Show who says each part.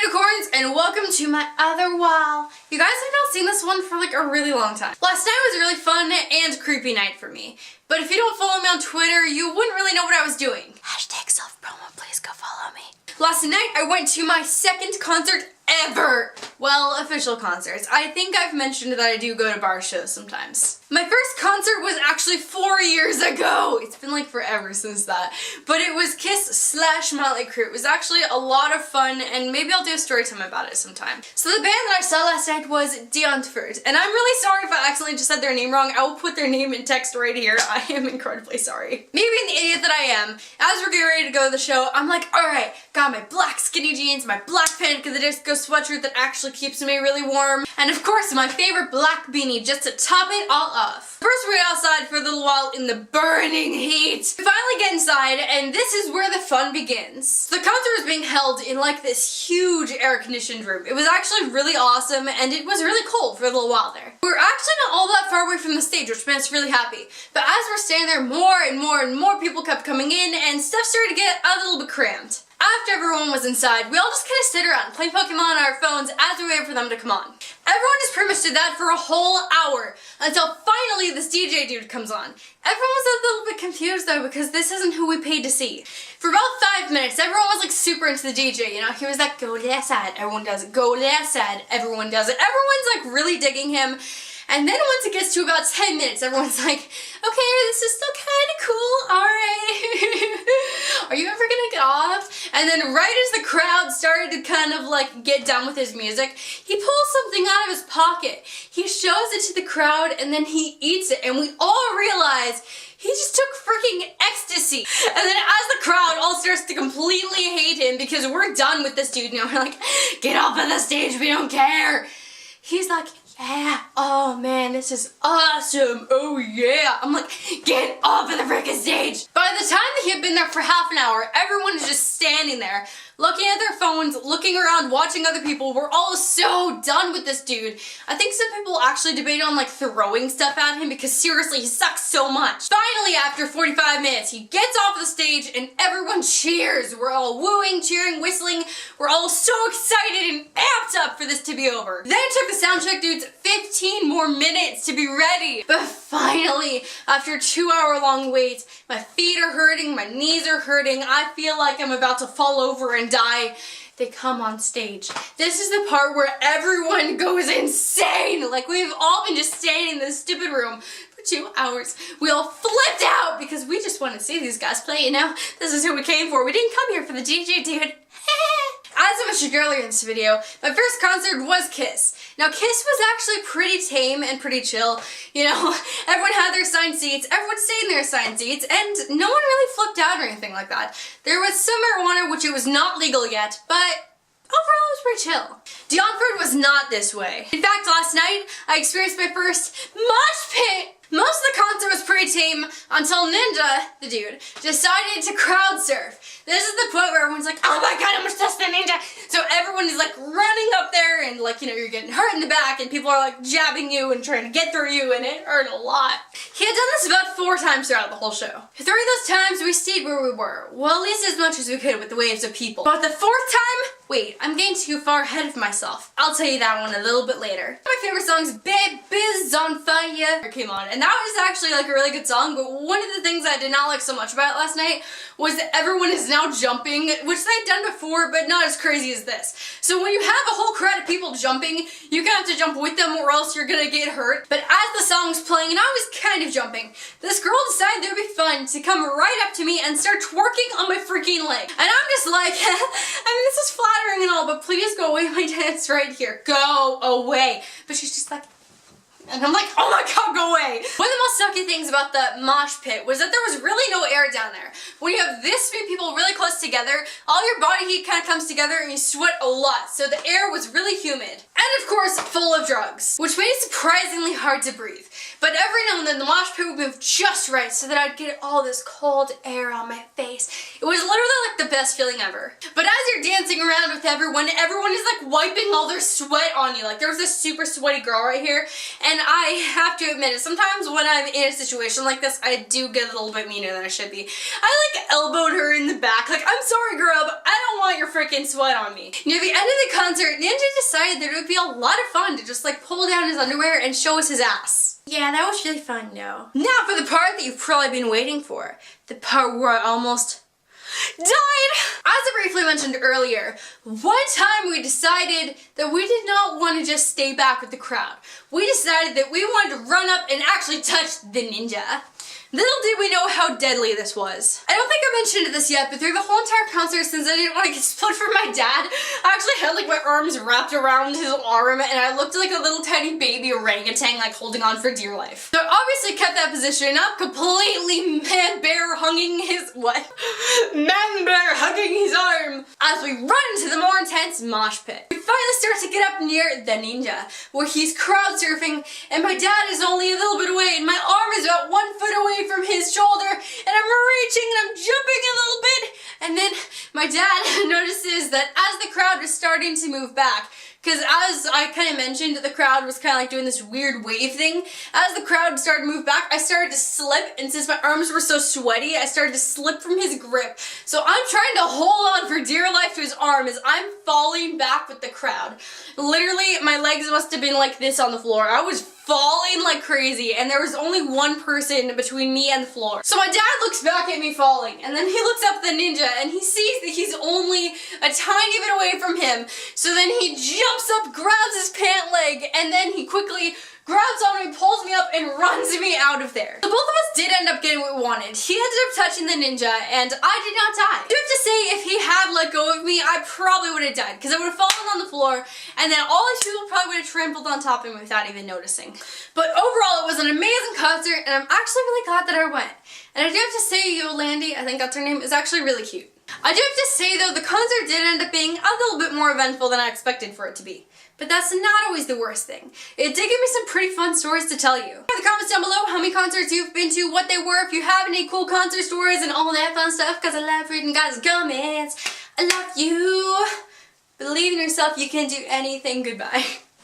Speaker 1: unicorns, and welcome to my other wall. You guys have not seen this one for like a really long time. Last night was a really fun and creepy night for me. But if you don't follow me on Twitter, you wouldn't really know what I was doing. Hashtag self-promo, please go follow me. Last night I went to my second concert ever. Well, official concerts. I think I've mentioned that I do go to bar shows sometimes. My first concert was actually 4 years ago. It's been like forever since that. But it was Kiss/Motley Crue. It was actually a lot of fun, and maybe I'll do a story time about it sometime. So the band that I saw last night was eventful. And I'm really sorry if I accidentally just said their name wrong. I will put their name in text right here. I am incredibly sorry. Maybe being the idiot that I am, as we're getting ready to go to the show, I'm like, alright, got my black skinny jeans, my black Panic! At the Disco sweatshirt that actually keeps me really warm, and of course my favorite black beanie just to top it all off. First we're outside for a little while in the burning heat. We finally get inside, and this is where the fun begins. The concert was being held in like this huge air-conditioned room. It was actually really awesome, and it was really cold for a little while there. We were actually not all that far away from the stage, which made us really happy. But as we're standing there, more and more and more people kept coming in, and stuff started to get a little bit cramped. After everyone was inside, we all just kind of sit around playing Pokemon on our phones as we waited for them to come on. Everyone just pretty much did that for a whole hour until finally this DJ dude comes on. Everyone was a little bit confused though because this isn't who we paid to see. For about 5 minutes, everyone was like super into the DJ, you know? He was like, go left side, everyone does it. Go left side, everyone does it. Everyone's like really digging him. And then once it gets to about 10 minutes, everyone's like, okay, this is still kind of cool, alright. Are you ever gonna get off? And then right as the crowd started to kind of like get done with his music, he pulls something out of his pocket. He shows it to the crowd and then he eats it, and we all realize he just took freaking ecstasy. And then as the crowd all starts to completely hate him because we're done with this dude now, we're like, get off of the stage, we don't care. He's like, yeah, oh man, this is awesome, oh yeah. I'm like, get off of the freaking stage. By the time that he had been there for half an hour, everyone is just standing there, looking at their phones, looking around, watching other people. We're all so done with this dude. I think some people actually debated on like throwing stuff at him because seriously, he sucks so much. Finally, after 45 minutes, he gets off the stage and everyone cheers. We're all wooing, cheering, whistling. We're all so excited and amped up for this to be over. Then it took the sound check dudes 15 more minutes to be ready. But finally, after a 2-hour-long wait, my feet are hurting, my knees are hurting, I feel like I'm about to fall over and die. They come on stage. This is the part where everyone goes insane. Like we've all been just standing in this stupid room for 2 hours. We all flipped out because we just want to see these guys play, you know? This is who we came for. We didn't come here for the DJ dude. As I mentioned earlier in this video, my first concert was Kiss. Now Kiss was actually pretty tame and pretty chill. You know, everyone had their assigned seats, everyone stayed in their assigned seats, and no one really flipped out or anything like that. There was some marijuana, which it was not legal yet, but overall it was pretty chill. Deonford was not this way. In fact, last night I experienced my first mosh pit. Most of the concert was pretty tame until Ninja, the dude, decided to crowd surf. This is the point where everyone's like, oh my god, I'm gonna test the Ninja! So everyone is like running up there and like, you know, you're getting hurt in the back and people are like jabbing you and trying to get through you, and it hurt a lot. He had done this about 4 times throughout the whole show. 3 of those times we stayed where we were. Well, at least as much as we could with the waves of people. But the 4th time, wait, I'm getting too far ahead of myself. I'll tell you that one a little bit later. My favorite song is Baby's on Fire came on, and that was actually like a really good song, but one of the things I did not like so much about it last night was that everyone is now jumping, which they'd done before, but not as crazy as this. So when you have a whole crowd of people jumping, you're gonna have to jump with them or else you're gonna get hurt. But as the song's playing and I was kind of jumping, this girl decided it would be fun to come right up to me and start twerking on my freaking leg. And I'm just like, I mean, this is flattering and all, but please go away, my dance right here. Go away. But she's just like, and I'm like, oh my god, go away! One of the most sucky things about the mosh pit was that there was really no air down there. When you have this many people really close together, all your body heat kind of comes together and you sweat a lot, so the air was really humid. And of course, full of drugs, which made it surprisingly hard to breathe. But every now and then the mosh pit would move just right so that I'd get all this cold air on my face. It was literally like the best feeling ever. But as you're dancing around with everyone is like wiping all their sweat on you. Like there was this super sweaty girl right here, and and I have to admit it, sometimes when I'm in a situation like this, I do get a little bit meaner than I should be. I like elbowed her in the back, like, I'm sorry girl, but I don't want your freaking sweat on me. Near the end of the concert, Ninja decided that it would be a lot of fun to just like pull down his underwear and show us his ass. Yeah, that was really fun though. Now for the part that you've probably been waiting for. The part where I almost died! As I briefly mentioned earlier, one time we decided that we did not want to just stay back with the crowd. We decided that we wanted to run up and actually touch the ninja. Little did we know how deadly this was. I don't think I mentioned this yet, but through the whole entire concert, since I didn't want to get split from my dad, I actually had like my arms wrapped around his arm and I looked like a little tiny baby orangutan like holding on for dear life. So I obviously kept that position up, completely man-bear hugging his, what? Man-bear hugging his arm as we run into the more intense mosh pit. We finally start to get up near the ninja, where he's crowd surfing and my dad is only a little bit away and my arm is about 1 foot away from his shoulder and I'm reaching and I'm jumping a little bit, and then my dad notices that as the crowd is starting to move back, because as I kind of mentioned, the crowd was kind of like doing this weird wave thing. As the crowd started to move back, I started to slip, and since my arms were so sweaty, I started to slip from his grip. So I'm trying to hold on for dear life to his arm as I'm falling back with the crowd. Literally, my legs must have been like this on the floor. I was falling like crazy, and there was only one person between me and the floor. So my dad looks back at me falling, and then he looks up at the ninja, and he sees that he's only a tiny bit away from him. So then he jumps up, grabs his pant leg, and then he quickly grabs on me, pulls me up, and runs me out of there. So both of us did end up getting what we wanted. He ended up touching the ninja, and I did not die. I do have to say, if he had let go of me, I probably would have died, because I would have fallen on the floor, and then all these people probably would have trampled on top of me without even noticing. But overall, it was an amazing concert, and I'm actually really glad that I went. And I do have to say, Yolandi, I think that's her name, is actually really cute. I do have to say though, the concert did end up being a little bit more eventful than I expected for it to be. But that's not always the worst thing. It did give me some pretty fun stories to tell you. In the comments down below how many concerts you've been to, what they were, if you have any cool concert stories and all that fun stuff, because I love reading guys' comments. I love you. Believe in yourself, you can do anything. Goodbye.